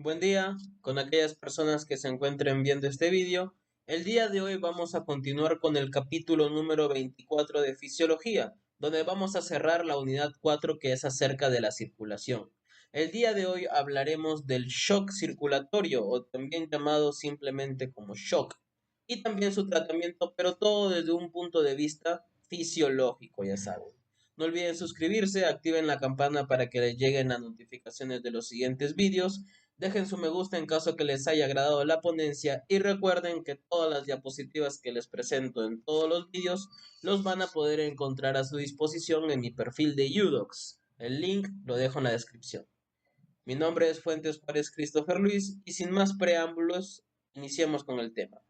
Buen día con aquellas personas que se encuentren viendo este vídeo. El día de hoy vamos a continuar con el capítulo número 24 de Fisiología, donde vamos a cerrar la unidad 4 que es acerca de la circulación. El día de hoy hablaremos del shock circulatorio o también llamado simplemente como shock y también su tratamiento, pero todo desde un punto de vista fisiológico, ya saben. No olviden suscribirse, activen la campana para que les lleguen las notificaciones de los siguientes vídeos. Dejen su me gusta en caso que les haya agradado la ponencia y recuerden que todas las diapositivas que les presento en todos los vídeos los van a poder encontrar a su disposición en mi perfil de Udox. El link lo dejo en la descripción. Mi nombre es Fuentes Juárez Christopher Luis y sin más preámbulos, iniciemos con el tema.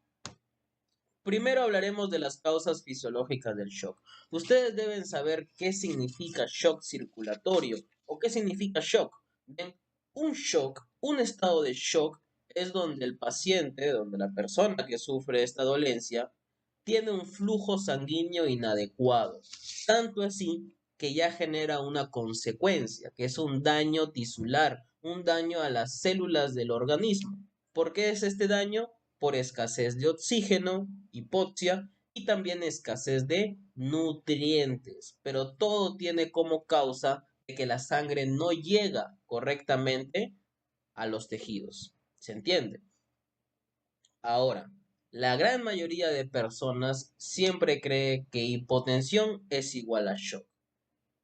Primero hablaremos de las causas fisiológicas del shock. Ustedes deben saber qué significa shock circulatorio o qué significa shock. ¿Ven? Un shock, un estado de shock, es donde el paciente, donde la persona que sufre esta dolencia, tiene un flujo sanguíneo inadecuado. Tanto así que ya genera una consecuencia, que es un daño tisular, un daño a las células del organismo. ¿Por qué es este daño? Por escasez de oxígeno, hipoxia y también escasez de nutrientes. Pero todo tiene como causa de que la sangre no llega correctamente a los tejidos. ¿Se entiende? Ahora, la gran mayoría de personas siempre cree que hipotensión es igual a shock.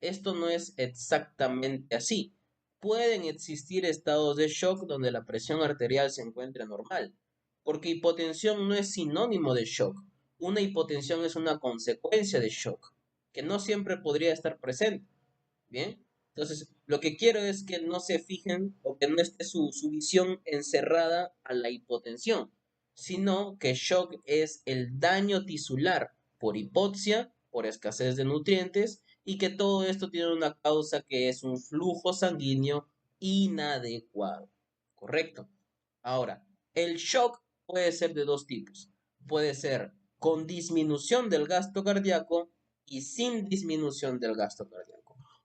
Esto no es exactamente así. Pueden existir estados de shock donde la presión arterial se encuentre normal, porque hipotensión no es sinónimo de shock. Una hipotensión es una consecuencia de shock, que no siempre podría estar presente. Bien, entonces lo que quiero es que no se fijen o que no esté su visión encerrada a la hipotensión, sino que shock es el daño tisular por hipoxia, por escasez de nutrientes y que todo esto tiene una causa que es un flujo sanguíneo inadecuado. ¿Correcto? Ahora, el shock puede ser de dos tipos. Puede ser con disminución del gasto cardíaco y sin disminución del gasto cardíaco.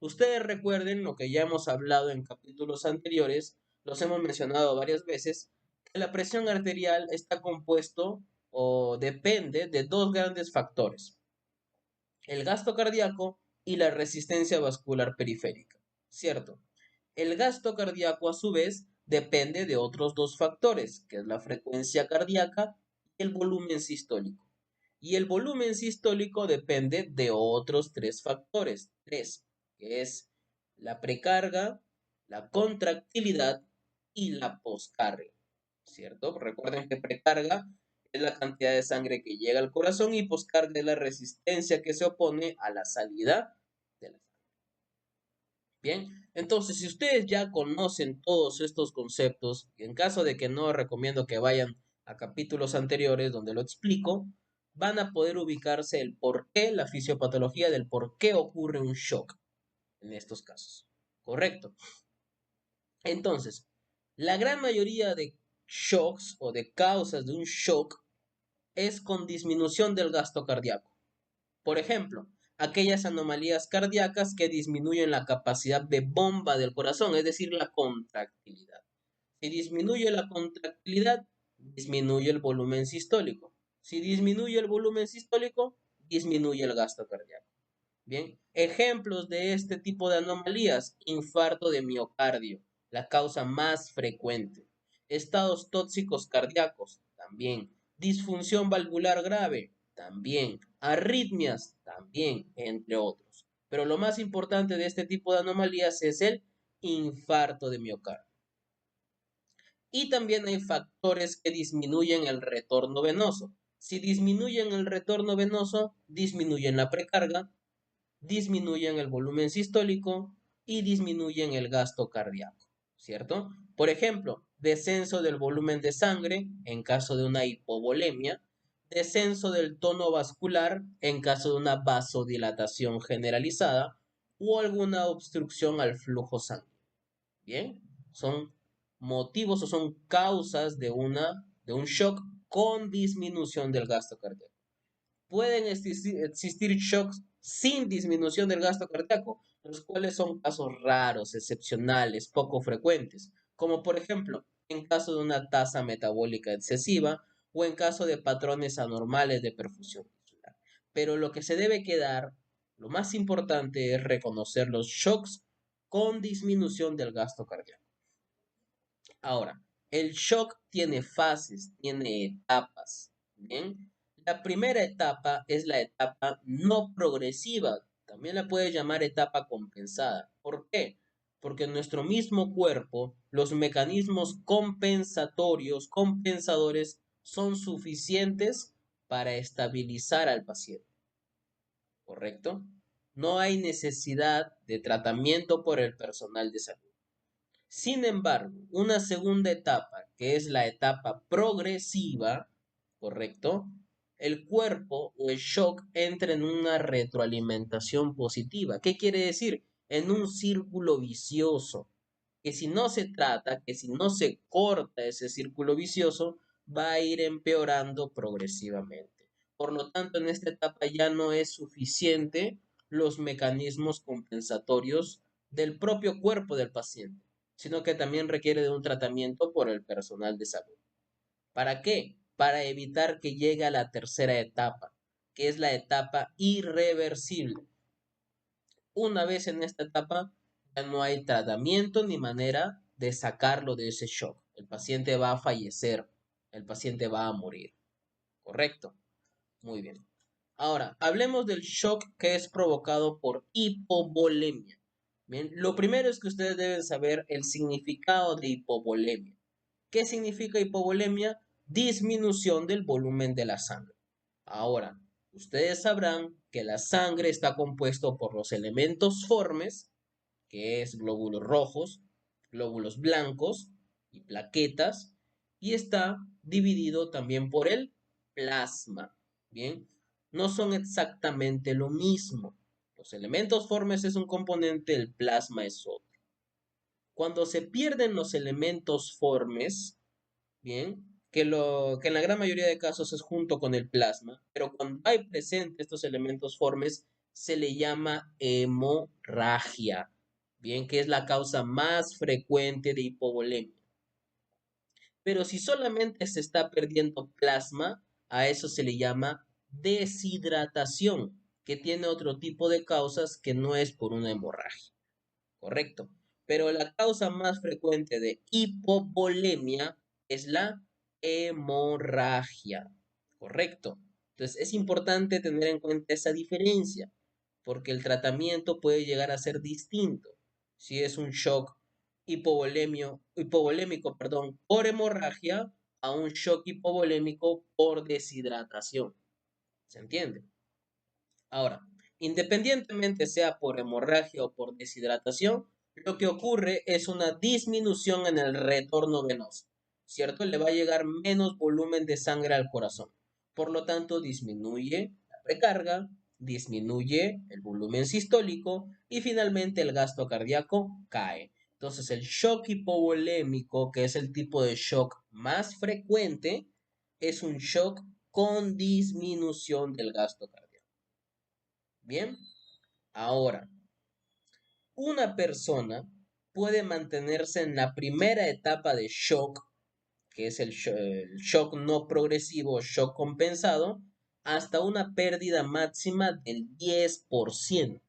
Ustedes recuerden lo que ya hemos hablado en capítulos anteriores, los hemos mencionado varias veces, que la presión arterial está compuesto o depende de dos grandes factores, el gasto cardíaco y la resistencia vascular periférica, ¿cierto? El gasto cardíaco a su vez depende de otros dos factores, que es la frecuencia cardíaca y el volumen sistólico. Y el volumen sistólico depende de otros tres factores, que es la precarga, la contractilidad y la poscarga, ¿cierto? Recuerden que precarga es la cantidad de sangre que llega al corazón y poscarga es la resistencia que se opone a la salida de la sangre. Bien, entonces si ustedes ya conocen todos estos conceptos, y en caso de que no, recomiendo que vayan a capítulos anteriores donde lo explico, van a poder ubicarse el por qué, la fisiopatología del por qué ocurre un shock en estos casos. Correcto. Entonces, la gran mayoría de shocks o de causas de un shock es con disminución del gasto cardíaco. Por ejemplo, aquellas anomalías cardíacas que disminuyen la capacidad de bomba del corazón, es decir, la contractilidad. Si disminuye la contractilidad, disminuye el volumen sistólico. Si disminuye el volumen sistólico, disminuye el gasto cardíaco. Bien, ejemplos de este tipo de anomalías: infarto de miocardio, la causa más frecuente; estados tóxicos cardíacos, también; disfunción valvular grave, también; arritmias, también, entre otros. Pero lo más importante de este tipo de anomalías es el infarto de miocardio. Y también hay factores que disminuyen el retorno venoso. Si disminuyen el retorno venoso, disminuyen la precarga, disminuyen el volumen sistólico y disminuyen el gasto cardíaco, ¿cierto? Por ejemplo, descenso del volumen de sangre en caso de una hipovolemia, descenso del tono vascular en caso de una vasodilatación generalizada o alguna obstrucción al flujo sanguíneo. Bien, son motivos o son causas de un shock con disminución del gasto cardíaco. Pueden existir shocks sin disminución del gasto cardíaco, los cuales son casos raros, excepcionales, poco frecuentes, como por ejemplo en caso de una tasa metabólica excesiva o en caso de patrones anormales de perfusión tisular. Pero lo que se debe quedar, lo más importante es reconocer los shocks con disminución del gasto cardíaco. Ahora, el shock tiene fases, tiene etapas, ¿bien? La primera etapa es la etapa no progresiva, también la puedes llamar etapa compensada. ¿Por qué? Porque en nuestro mismo cuerpo, los mecanismos compensadores, son suficientes para estabilizar al paciente, ¿correcto? No hay necesidad de tratamiento por el personal de salud. Sin embargo, una segunda etapa, que es la etapa progresiva, ¿correcto? El cuerpo o el shock entra en una retroalimentación positiva. ¿Qué quiere decir? En un círculo vicioso, que si no se trata, que si no se corta ese círculo vicioso, va a ir empeorando progresivamente. Por lo tanto, en esta etapa ya no es suficiente los mecanismos compensatorios del propio cuerpo del paciente, sino que también requiere de un tratamiento por el personal de salud. ¿Para qué? Para evitar que llegue a la tercera etapa, que es la etapa irreversible. Una vez en esta etapa, ya no hay tratamiento ni manera de sacarlo de ese shock. El paciente va a fallecer, el paciente va a morir. ¿Correcto? Muy bien. Ahora, hablemos del shock que es provocado por hipovolemia. Bien, lo primero es que ustedes deben saber el significado de hipovolemia. ¿Qué significa hipovolemia? Disminución del volumen de la sangre. Ahora, ustedes sabrán que la sangre está compuesto por los elementos formes, que es glóbulos rojos, glóbulos blancos y plaquetas, y está dividido también por el plasma. Bien, no son exactamente lo mismo. Los elementos formes es un componente, el plasma es otro. Cuando se pierden los elementos formes, bien, que en la gran mayoría de casos es junto con el plasma, pero cuando hay presente estos elementos formes, se le llama hemorragia, bien, que es la causa más frecuente de hipovolemia. Pero si solamente se está perdiendo plasma, a eso se le llama deshidratación, que tiene otro tipo de causas que no es por una hemorragia, ¿correcto? Pero la causa más frecuente de hipovolemia es la hemorragia, ¿correcto? Entonces es importante tener en cuenta esa diferencia, porque el tratamiento puede llegar a ser distinto. Si es un shock hipovolémico, por hemorragia, a un shock hipovolémico por deshidratación. ¿Se entiende? Ahora, independientemente sea por hemorragia o por deshidratación, lo que ocurre es una disminución en el retorno venoso, ¿cierto? Le va a llegar menos volumen de sangre al corazón. Por lo tanto, disminuye la precarga, disminuye el volumen sistólico y finalmente el gasto cardíaco cae. Entonces, el shock hipovolémico, que es el tipo de shock más frecuente, es un shock con disminución del gasto cardíaco. Bien, ahora, una persona puede mantenerse en la primera etapa de shock, que es el shock no progresivo, shock compensado, hasta una pérdida máxima del 10%.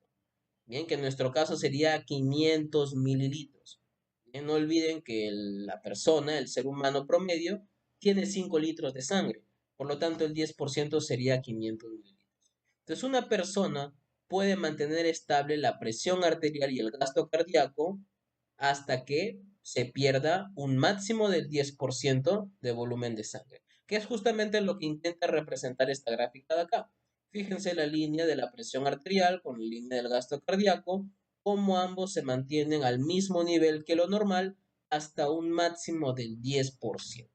Bien, que en nuestro caso sería 500 mililitros. Bien, no olviden que la persona, el ser humano promedio, tiene 5 litros de sangre. Por lo tanto, el 10% sería 500 mililitros. Entonces, una persona puede mantener estable la presión arterial y el gasto cardíaco hasta que se pierda un máximo del 10% de volumen de sangre, que es justamente lo que intenta representar esta gráfica de acá. Fíjense la línea de la presión arterial con la línea del gasto cardíaco, cómo ambos se mantienen al mismo nivel que lo normal hasta un máximo del 10%.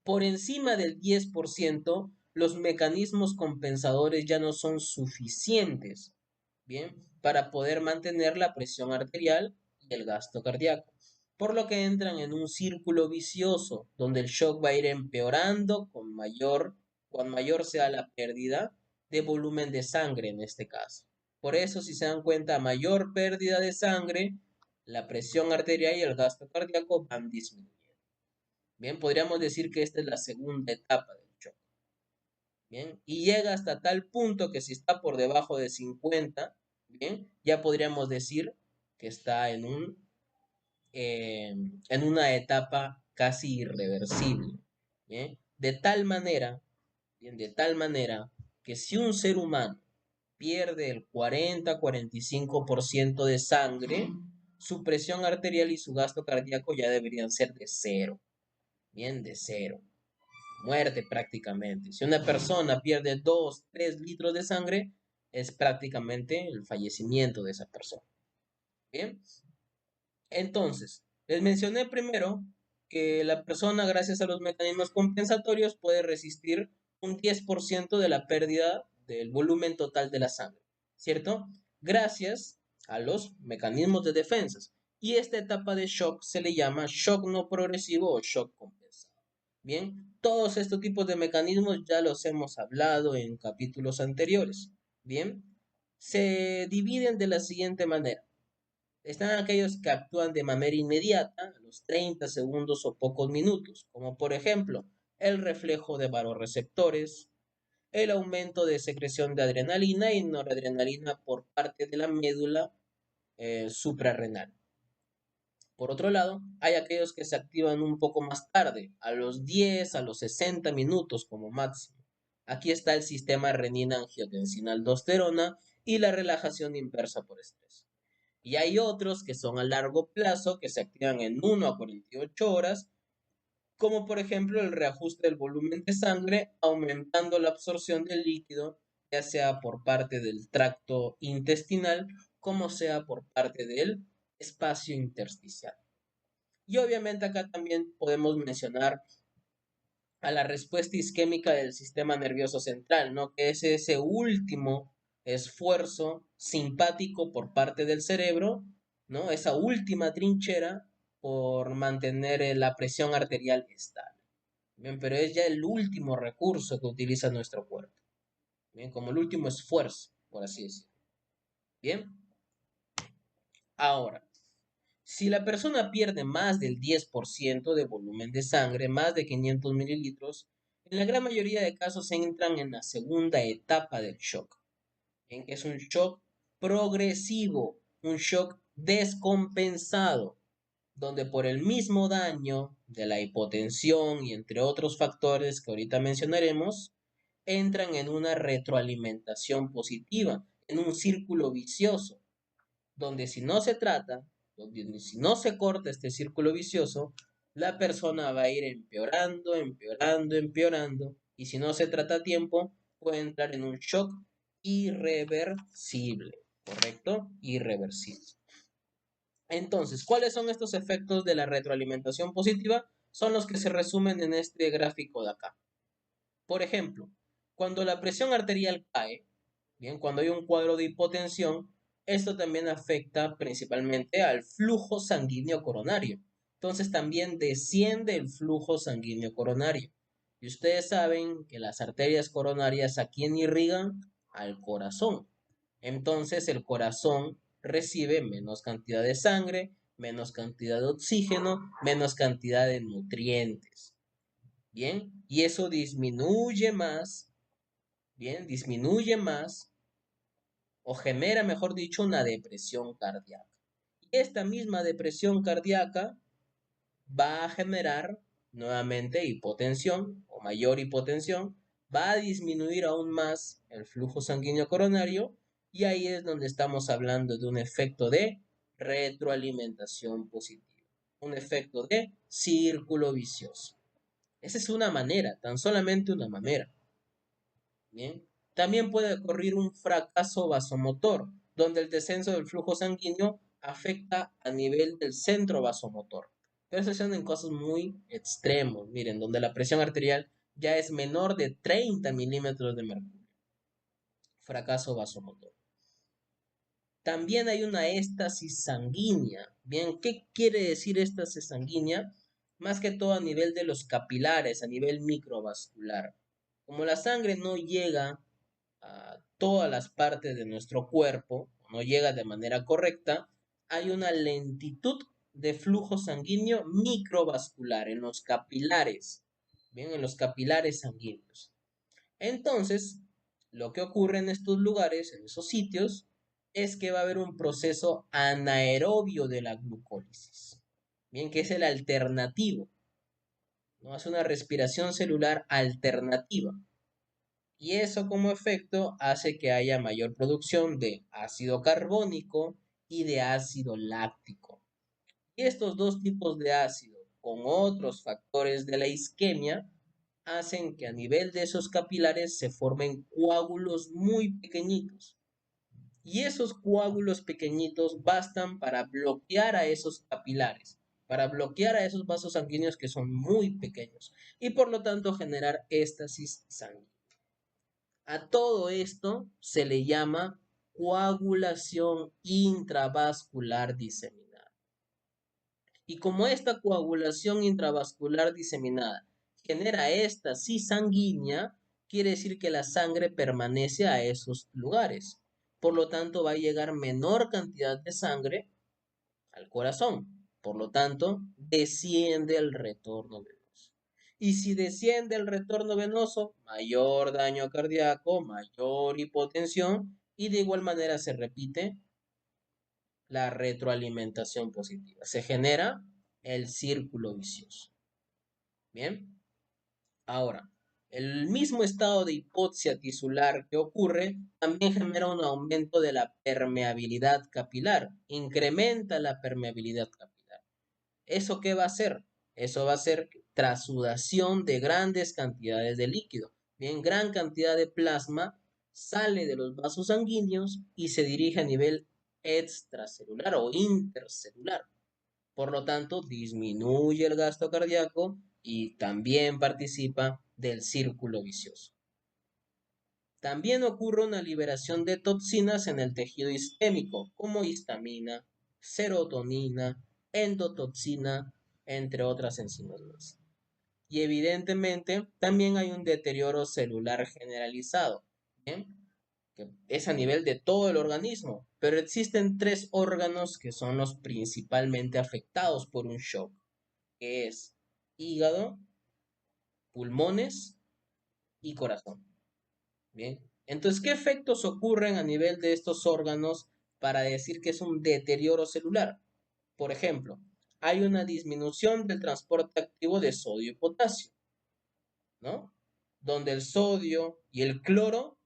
Por encima del 10%, los mecanismos compensadores ya no son suficientes, ¿bien? Para poder mantener la presión arterial y el gasto cardíaco. Por lo que entran en un círculo vicioso donde el shock va a ir empeorando con mayor sea la pérdida de volumen de sangre en este caso. Por eso, si se dan cuenta, a mayor pérdida de sangre, la presión arterial y el gasto cardíaco van disminuyendo. Bien, podríamos decir que esta es la segunda etapa del shock. Bien, y llega hasta tal punto que si está por debajo de 50, bien, ya podríamos decir que está en una etapa casi irreversible. Bien, de tal manera que si un ser humano pierde el 40-45% de sangre, su presión arterial y su gasto cardíaco ya deberían ser de cero. Bien, de cero. Muerte prácticamente. Si una persona pierde 2-3 litros de sangre, es prácticamente el fallecimiento de esa persona. Bien, entonces, les mencioné primero que la persona, gracias a los mecanismos compensatorios, puede resistir un 10% de la pérdida del volumen total de la sangre, ¿cierto? Gracias a los mecanismos de defensas. Y esta etapa de shock se le llama shock no progresivo o shock compensado. Bien, todos estos tipos de mecanismos ya los hemos hablado en capítulos anteriores. Bien, se dividen de la siguiente manera. Están aquellos que actúan de manera inmediata, a los 30 segundos o pocos minutos, como por ejemplo el reflejo de vasoreceptores, el aumento de secreción de adrenalina y noradrenalina por parte de la médula suprarrenal. Por otro lado, hay aquellos que se activan un poco más tarde, a los 10, a los 60 minutos como máximo. Aquí está el sistema renina-angiotensina-aldosterona y la relajación inversa por estrés. Y hay otros que son a largo plazo, que se activan en 1 a 48 horas, como por ejemplo el reajuste del volumen de sangre, aumentando la absorción del líquido, ya sea por parte del tracto intestinal, como sea por parte del espacio intersticial. Y obviamente acá también podemos mencionar a la respuesta isquémica del sistema nervioso central, ¿no? Que es ese último esfuerzo simpático por parte del cerebro, ¿no? Esa última trinchera por mantener la presión arterial estable. Bien, pero es ya el último recurso que utiliza nuestro cuerpo. Bien, como el último esfuerzo, por así decirlo. Bien, ahora, si la persona pierde más del 10% de volumen de sangre, más de 500 mililitros, en la gran mayoría de casos se entran en la segunda etapa del shock, en que es un shock progresivo, un shock descompensado, donde por el mismo daño de la hipotensión y entre otros factores que ahorita mencionaremos, entran en una retroalimentación positiva, en un círculo vicioso, donde si no se trata, donde si no se corta este círculo vicioso, la persona va a ir empeorando, empeorando, empeorando, y si no se trata a tiempo, puede entrar en un shock irreversible, ¿correcto? Irreversible. Entonces, ¿cuáles son estos efectos de la retroalimentación positiva? Son los que se resumen en este gráfico de acá. Por ejemplo, cuando la presión arterial cae, bien, cuando hay un cuadro de hipotensión, esto también afecta principalmente al flujo sanguíneo coronario. Entonces también desciende el flujo sanguíneo coronario. Y ustedes saben que las arterias coronarias a quién irrigan, al corazón. Entonces el corazón recibe menos cantidad de sangre, menos cantidad de oxígeno, menos cantidad de nutrientes. Bien, y eso disminuye más, bien, disminuye más o genera, mejor dicho, una depresión cardíaca. Y esta misma depresión cardíaca va a generar nuevamente hipotensión o mayor hipotensión, va a disminuir aún más el flujo sanguíneo coronario y ahí es donde estamos hablando de un efecto de retroalimentación positiva, un efecto de círculo vicioso. Esa es una manera, tan solamente una manera. Bien. También puede ocurrir un fracaso vasomotor, donde el descenso del flujo sanguíneo afecta a nivel del centro vasomotor. Pero eso son en casos muy extremos, miren, donde la presión arterial ya es menor de 30 milímetros de mercurio. Fracaso vasomotor. También hay una éstasis sanguínea. Bien, ¿qué quiere decir éstasis sanguínea? Más que todo a nivel de los capilares, a nivel microvascular. Como la sangre no llega a todas las partes de nuestro cuerpo, no llega de manera correcta, hay una lentitud de flujo sanguíneo microvascular, en los capilares, bien, en los capilares sanguíneos. Entonces, lo que ocurre en estos lugares, en esos sitios, es que va a haber un proceso anaerobio de la glucólisis, bien, que es el alternativo, ¿no? Hace una respiración celular alternativa. Y eso como efecto hace que haya mayor producción de ácido carbónico y de ácido láctico. Y estos dos tipos de ácido, con otros factores de la isquemia, hacen que a nivel de esos capilares se formen coágulos muy pequeñitos. Y esos coágulos pequeñitos bastan para bloquear a esos capilares, para bloquear a esos vasos sanguíneos que son muy pequeños y por lo tanto generar éstasis sanguínea. A todo esto se le llama coagulación intravascular diseminada. Y como esta coagulación intravascular diseminada genera éstasis sanguínea, quiere decir que la sangre permanece a esos lugares. Por lo tanto, va a llegar menor cantidad de sangre al corazón. Por lo tanto, desciende el retorno venoso. Y si desciende el retorno venoso, mayor daño cardíaco, mayor hipotensión y de igual manera se repite la retroalimentación positiva. Se genera el círculo vicioso. Bien, ahora, el mismo estado de hipoxia tisular que ocurre también genera un aumento de la permeabilidad capilar, incrementa la permeabilidad capilar. ¿Eso qué va a hacer? Eso va a ser trasudación de grandes cantidades de líquido. Bien, gran cantidad de plasma sale de los vasos sanguíneos y se dirige a nivel extracelular o intercelular. Por lo tanto, disminuye el gasto cardíaco y también participa del círculo vicioso. También ocurre una liberación de toxinas en el tejido isquémico, como histamina, serotonina, endotoxina, entre otras enzimas más. Y evidentemente también hay un deterioro celular generalizado, ¿bien? Que es a nivel de todo el organismo, pero existen tres órganos que son los principalmente afectados por un shock, que es hígado, pulmones y corazón. Bien, entonces, ¿qué efectos ocurren a nivel de estos órganos para decir que es un deterioro celular? Por ejemplo, hay una disminución del transporte activo de sodio y potasio, ¿no? Donde el sodio y el cloro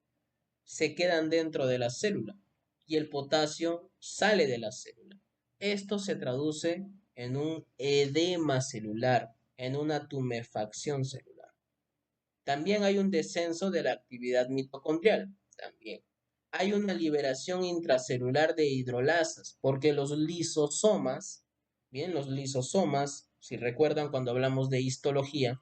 se quedan dentro de la célula y el potasio sale de la célula. Esto se traduce en un edema celular, en una tumefacción celular. También hay un descenso de la actividad mitocondrial. También hay una liberación intracelular de hidrolasas, porque los lisosomas, bien, los lisosomas, si recuerdan cuando hablamos de histología,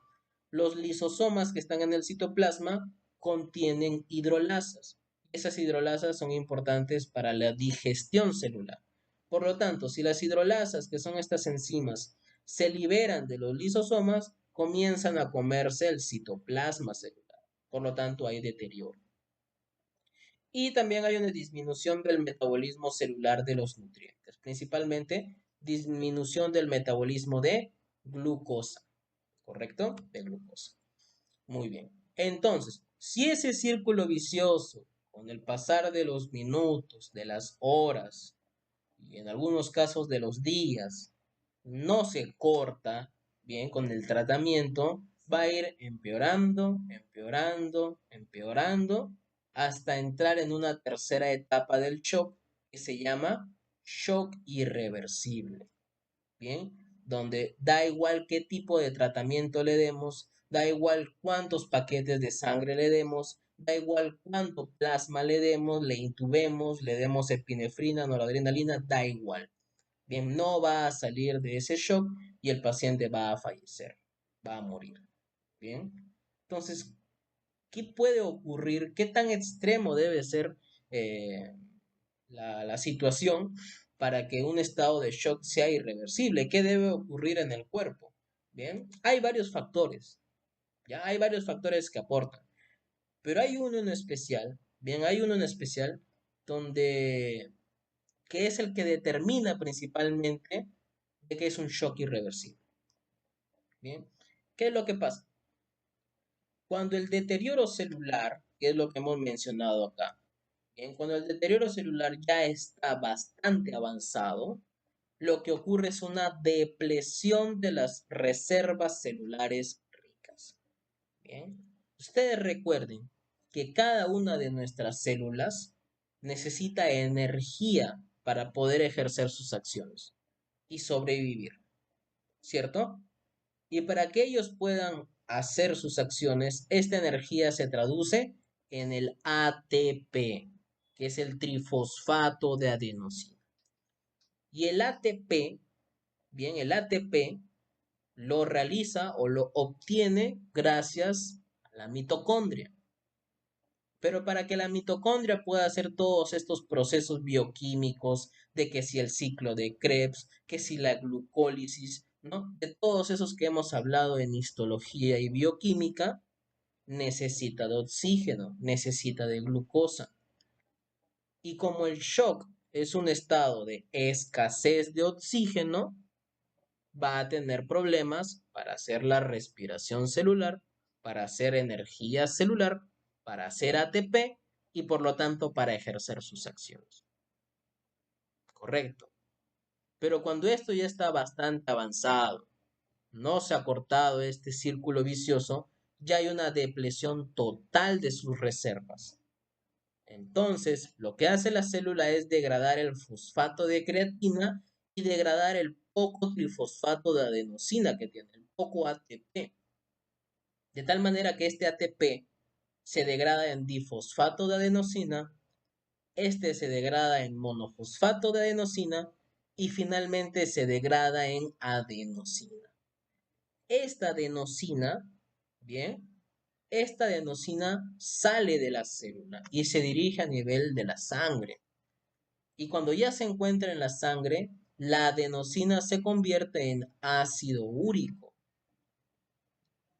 los lisosomas que están en el citoplasma contienen hidrolasas. Esas hidrolasas son importantes para la digestión celular. Por lo tanto, si las hidrolasas, que son estas enzimas, se liberan de los lisosomas, comienzan a comerse el citoplasma celular. Por lo tanto, hay deterioro. Y también hay una disminución del metabolismo celular de los nutrientes, principalmente disminución del metabolismo de glucosa, ¿correcto? De glucosa. Muy bien. Entonces, si ese círculo vicioso, con el pasar de los minutos, de las horas y en algunos casos de los días, no se corta bien con el tratamiento, va a ir empeorando, empeorando, empeorando, hasta entrar en una tercera etapa del shock que se llama shock irreversible. Bien, donde da igual qué tipo de tratamiento le demos, da igual cuántos paquetes de sangre le demos, da igual cuánto plasma le demos, le intubemos, le demos epinefrina, noradrenalina, da igual. Bien, no va a salir de ese shock y el paciente va a fallecer, va a morir. Bien, entonces, ¿qué puede ocurrir? ¿Qué tan extremo debe ser eh, la situación para que un estado de shock sea irreversible? ¿Qué debe ocurrir en el cuerpo? Bien, hay varios factores, ya hay varios factores que aportan, pero hay uno en especial, bien, hay uno en especial donde, que es el que determina principalmente, de que es un shock irreversible. Bien, ¿qué es lo que pasa? Cuando el deterioro celular, que es lo que hemos mencionado acá, bien, cuando el deterioro celular ya está bastante avanzado, lo que ocurre es una depresión de las reservas celulares ricas. Bien, ustedes recuerden que cada una de nuestras células necesita energía para poder ejercer sus acciones y sobrevivir, ¿cierto? Y para que ellos puedan hacer sus acciones, esta energía se traduce en el ATP, que es el trifosfato de adenosina. Y el ATP, bien, el ATP lo realiza o lo obtiene gracias a la mitocondria. Pero para que la mitocondria pueda hacer todos estos procesos bioquímicos, de que si el ciclo de Krebs, que si la glucólisis, ¿no? De todos esos que hemos hablado en histología y bioquímica, necesita de oxígeno, necesita de glucosa. Y como el shock es un estado de escasez de oxígeno, va a tener problemas para hacer la respiración celular, para hacer energía celular, para hacer ATP y por lo tanto para ejercer sus acciones. Correcto. Pero cuando esto ya está bastante avanzado, no se ha cortado este círculo vicioso, ya hay una depleción total de sus reservas. Entonces, lo que hace la célula es degradar el fosfato de creatina y degradar el poco trifosfato de adenosina que tiene, el poco ATP. De tal manera que este ATP se degrada en difosfato de adenosina, este se degrada en monofosfato de adenosina y finalmente se degrada en adenosina. Esta adenosina, bien, esta adenosina sale de la célula y se dirige a nivel de la sangre. Y cuando ya se encuentra en la sangre, la adenosina se convierte en ácido úrico.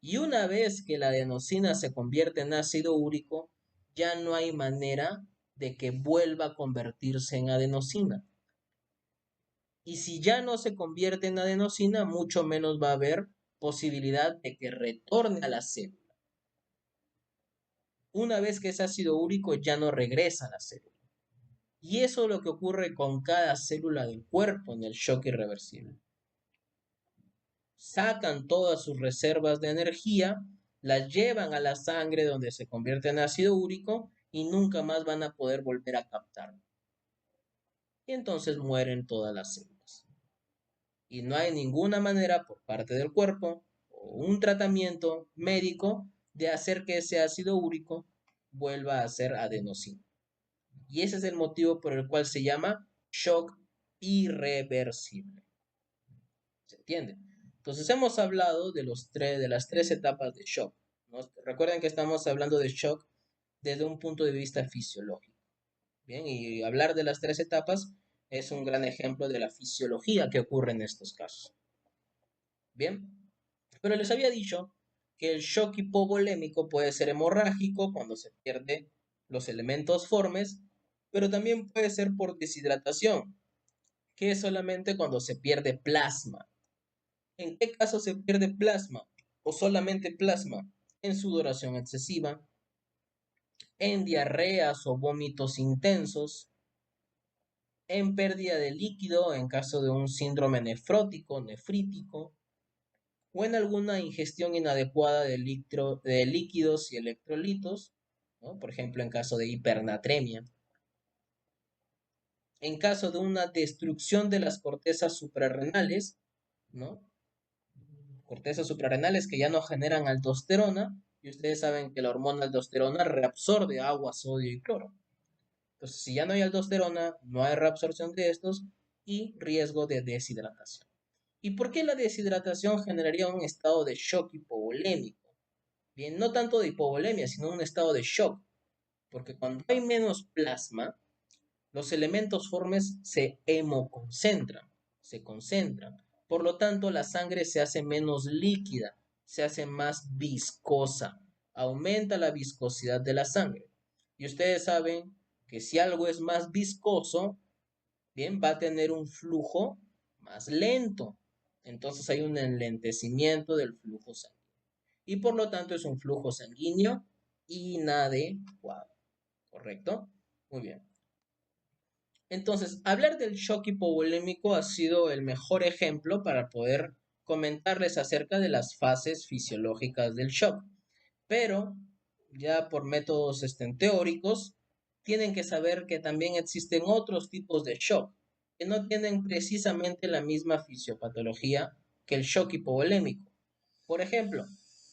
Y una vez que la adenosina se convierte en ácido úrico, ya no hay manera de que vuelva a convertirse en adenosina. Y si ya no se convierte en adenosina, mucho menos va a haber posibilidad de que retorne a la célula. Una vez que es ácido úrico, ya no regresa a la célula. Y eso es lo que ocurre con cada célula del cuerpo en el shock irreversible. Sacan todas sus reservas de energía, las llevan a la sangre donde se convierte en ácido úrico y nunca más van a poder volver a captarlo. Y entonces mueren todas las células. Y no hay ninguna manera por parte del cuerpo o un tratamiento médico de hacer que ese ácido úrico vuelva a ser adenosina. Y ese es el motivo por el cual se llama shock irreversible. ¿Se entiende? Entonces hemos hablado de las tres etapas de shock, ¿no? Recuerden que estamos hablando de shock desde un punto de vista fisiológico. Bien, y hablar de las tres etapas es un gran ejemplo de la fisiología que ocurre en estos casos. Bien, pero les había dicho que el shock hipovolémico puede ser hemorrágico cuando se pierde los elementos formes, pero también puede ser por deshidratación, que es solamente cuando se pierde plasma. ¿En qué caso se pierde plasma o solamente plasma? En sudoración excesiva, en diarreas o vómitos intensos, en pérdida de líquido en caso de un síndrome nefrótico, nefrítico, o en alguna ingestión inadecuada de líquidos y electrolitos, ¿no? Por ejemplo, en caso de hipernatremia. En caso de una destrucción de las cortezas suprarrenales, ¿no? Cortezas suprarrenales que ya no generan aldosterona, y ustedes saben que la hormona aldosterona reabsorbe agua, sodio y cloro. Entonces, si ya no hay aldosterona, no hay reabsorción de estos y riesgo de deshidratación. ¿Y por qué la deshidratación generaría un estado de shock hipovolémico? Bien, no tanto de hipovolemia, sino un estado de shock, porque cuando hay menos plasma, los elementos formes se hemoconcentran, se concentran. Por lo tanto, la sangre se hace menos líquida, se hace más viscosa, aumenta la viscosidad de la sangre. Y ustedes saben que si algo es más viscoso, bien, va a tener un flujo más lento. Entonces hay un enlentecimiento del flujo sanguíneo. Y por lo tanto es un flujo sanguíneo inadecuado. ¿Correcto? Muy bien. Entonces, hablar del shock hipovolémico ha sido el mejor ejemplo para poder comentarles acerca de las fases fisiológicas del shock. Pero, ya por métodos teóricos, tienen que saber que también existen otros tipos de shock que no tienen precisamente la misma fisiopatología que el shock hipovolémico. Por ejemplo,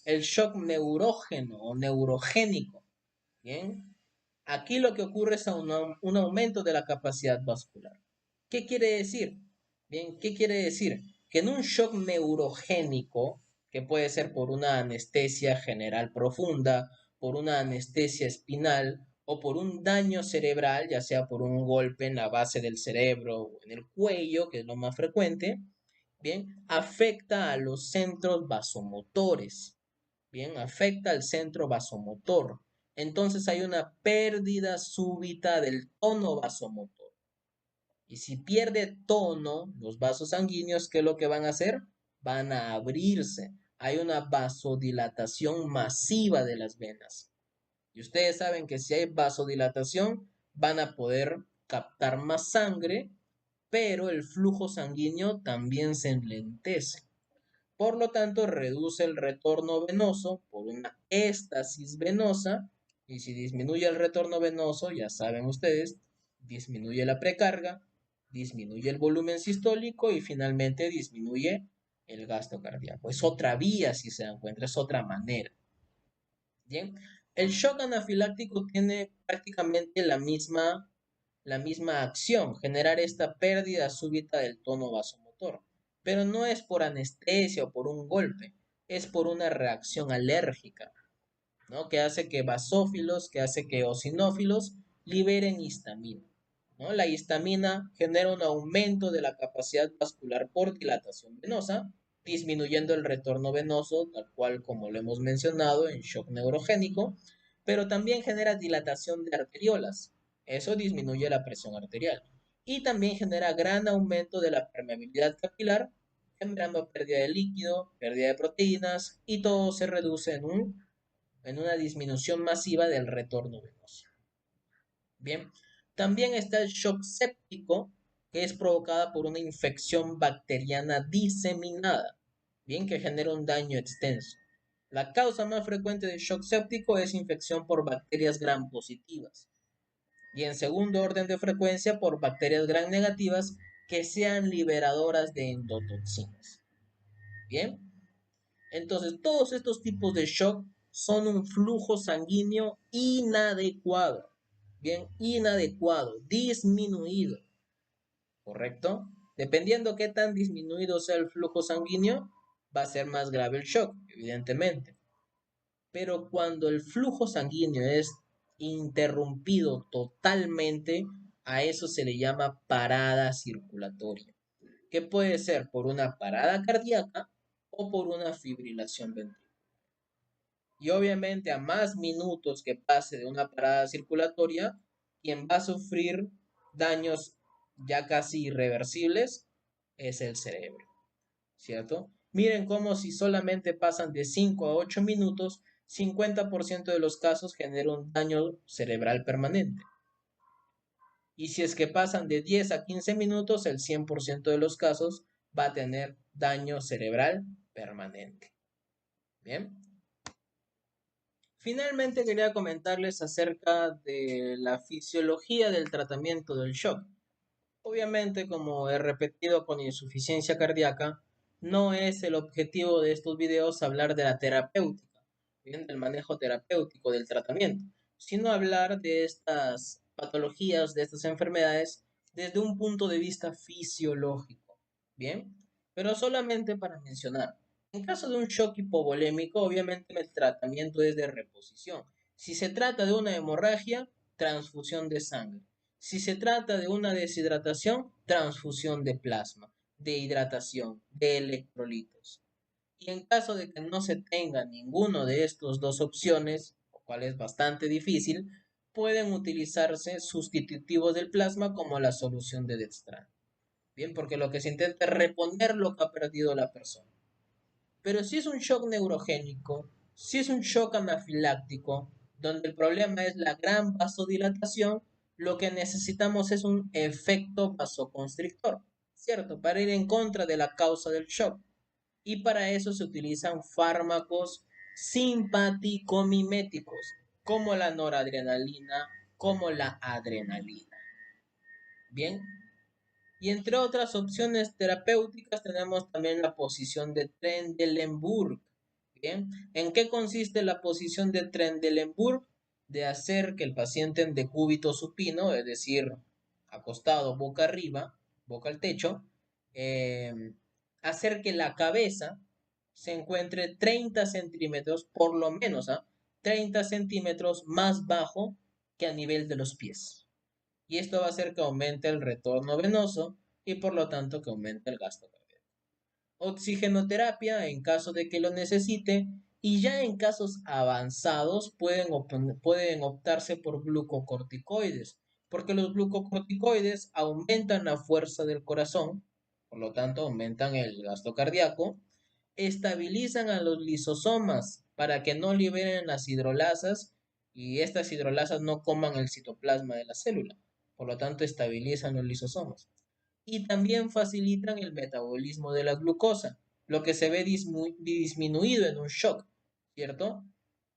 el shock neurógeno o neurogénico. Bien, aquí lo que ocurre es un aumento de la capacidad vascular. ¿Qué quiere decir? Bien, ¿qué quiere decir? Que en un shock neurogénico, que puede ser por una anestesia general profunda, por una anestesia espinal o por un daño cerebral, ya sea por un golpe en la base del cerebro o en el cuello, que es lo más frecuente, bien, afecta a los centros vasomotores. Bien, afecta al centro vasomotor. Entonces hay una pérdida súbita del tono vasomotor. Y si pierde tono, los vasos sanguíneos, ¿qué es lo que van a hacer? Van a abrirse. Hay una vasodilatación masiva de las venas. Y ustedes saben que si hay vasodilatación, van a poder captar más sangre, pero el flujo sanguíneo también se enlentece. Por lo tanto, reduce el retorno venoso por una éstasis venosa. Y si disminuye el retorno venoso, ya saben ustedes, disminuye la precarga, disminuye el volumen sistólico y finalmente disminuye el gasto cardíaco. Es otra vía, si se dan cuenta, es otra manera. Bien, el shock anafiláctico tiene prácticamente la misma acción, generar esta pérdida súbita del tono vasomotor. Pero no es por anestesia o por un golpe, es por una reacción alérgica, ¿no? Que hace que basófilos, que hace que eosinófilos liberen histamina, ¿no? La histamina genera un aumento de la capacidad vascular por dilatación venosa, disminuyendo el retorno venoso, tal cual como lo hemos mencionado en shock neurogénico, pero también genera dilatación de arteriolas. Eso disminuye la presión arterial. Y también genera gran aumento de la permeabilidad capilar, generando pérdida de líquido, pérdida de proteínas, y todo se reduce en una disminución masiva del retorno venoso. Bien, también está el shock séptico, que es provocada por una infección bacteriana diseminada, bien, que genera un daño extenso. La causa más frecuente de shock séptico es infección por bacterias gram positivas. Y en segundo orden de frecuencia por bacterias gram negativas que sean liberadoras de endotoxinas. Bien, entonces todos estos tipos de shock son un flujo sanguíneo inadecuado. Bien, inadecuado, disminuido, ¿correcto? Dependiendo qué tan disminuido sea el flujo sanguíneo, va a ser más grave el shock, evidentemente. Pero cuando el flujo sanguíneo es interrumpido totalmente, a eso se le llama parada circulatoria, que puede ser por una parada cardíaca o por una fibrilación ventricular. Y obviamente a más minutos que pase de una parada circulatoria, quien va a sufrir daños ya casi irreversibles es el cerebro, ¿cierto? Miren cómo si solamente pasan de 5 a 8 minutos, 50% de los casos genera un daño cerebral permanente. Y si es que pasan de 10 a 15 minutos, el 100% de los casos va a tener daño cerebral permanente. Bien. Finalmente quería comentarles acerca de la fisiología del tratamiento del shock. Obviamente, como he repetido con insuficiencia cardíaca, no es el objetivo de estos videos hablar de la terapéutica, bien, del manejo terapéutico del tratamiento, sino hablar de estas patologías, de estas enfermedades, desde un punto de vista fisiológico, bien, pero solamente para mencionar. En caso de un shock hipovolémico, obviamente el tratamiento es de reposición. Si se trata de una hemorragia, transfusión de sangre. Si se trata de una deshidratación, transfusión de plasma, de hidratación, de electrolitos. Y en caso de que no se tenga ninguno de estas dos opciones, lo cual es bastante difícil, pueden utilizarse sustitutivos del plasma como la solución de dextrano. Bien, porque lo que se intenta es reponer lo que ha perdido la persona. Pero si es un shock neurogénico, si es un shock anafiláctico, donde el problema es la gran vasodilatación, lo que necesitamos es un efecto vasoconstrictor, ¿cierto? Para ir en contra de la causa del shock. Y para eso se utilizan fármacos simpaticomiméticos, como la noradrenalina, como la adrenalina. Bien, y entre otras opciones terapéuticas tenemos también la posición de Trendelenburg. Bien, ¿en qué consiste la posición de Trendelenburg? De hacer que el paciente en decúbito supino, es decir, acostado boca arriba, boca al techo, eh, hacer que la cabeza se encuentre 30 centímetros, por lo menos, 30 centímetros más bajo que a nivel de los pies. Y esto va a hacer que aumente el retorno venoso y por lo tanto que aumente el gasto cardíaco. Oxigenoterapia en caso de que lo necesite y ya en casos avanzados pueden optarse por glucocorticoides, porque los glucocorticoides aumentan la fuerza del corazón, por lo tanto aumentan el gasto cardíaco, estabilizan a los lisosomas para que no liberen las hidrolasas y estas hidrolasas no coman el citoplasma de la célula. Por lo tanto, estabilizan los lisosomas. Y también facilitan el metabolismo de la glucosa, lo que se ve disminuido en un shock, ¿cierto?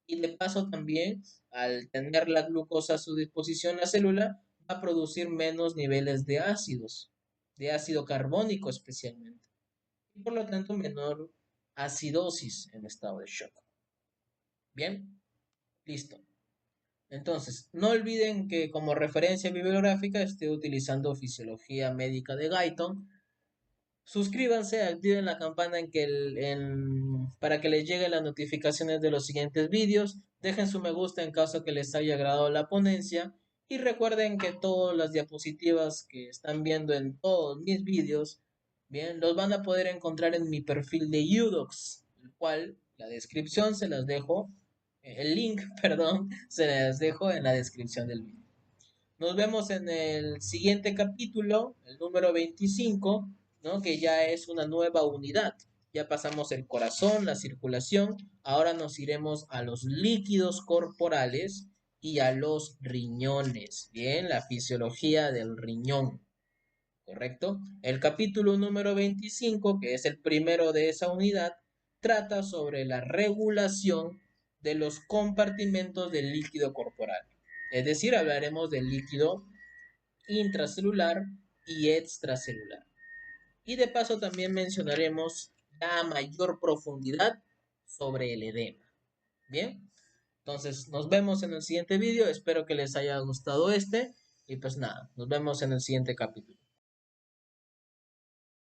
Y de paso también, al tener la glucosa a su disposición, la célula va a producir menos niveles de ácidos, de ácido carbónico especialmente y por lo tanto menor acidosis en estado de shock. Bien, listo. Entonces, no olviden que como referencia bibliográfica estoy utilizando Fisiología Médica de Guyton. Suscríbanse, activen la campana para que les lleguen las notificaciones de los siguientes vídeos. Dejen su me gusta en caso que les haya agradado la ponencia. Y recuerden que todas las diapositivas que están viendo en todos mis vídeos, bien, los van a poder encontrar en mi perfil de Udox, el cual la descripción se las dejo, el link, perdón, se las dejo en la descripción del vídeo. Nos vemos en el siguiente capítulo, el número 25, ¿no? Que ya es una nueva unidad. Ya pasamos el corazón, la circulación, ahora nos iremos a los líquidos corporales y a los riñones. Bien, la fisiología del riñón, ¿correcto? El capítulo número 25, que es el primero de esa unidad, trata sobre la regulación de los compartimentos del líquido corporal. Es decir, hablaremos del líquido intracelular y extracelular. Y de paso también mencionaremos ya a mayor profundidad sobre el edema. Bien, entonces nos vemos en el siguiente vídeo. Espero que les haya gustado este. Y pues nada, nos vemos en el siguiente capítulo.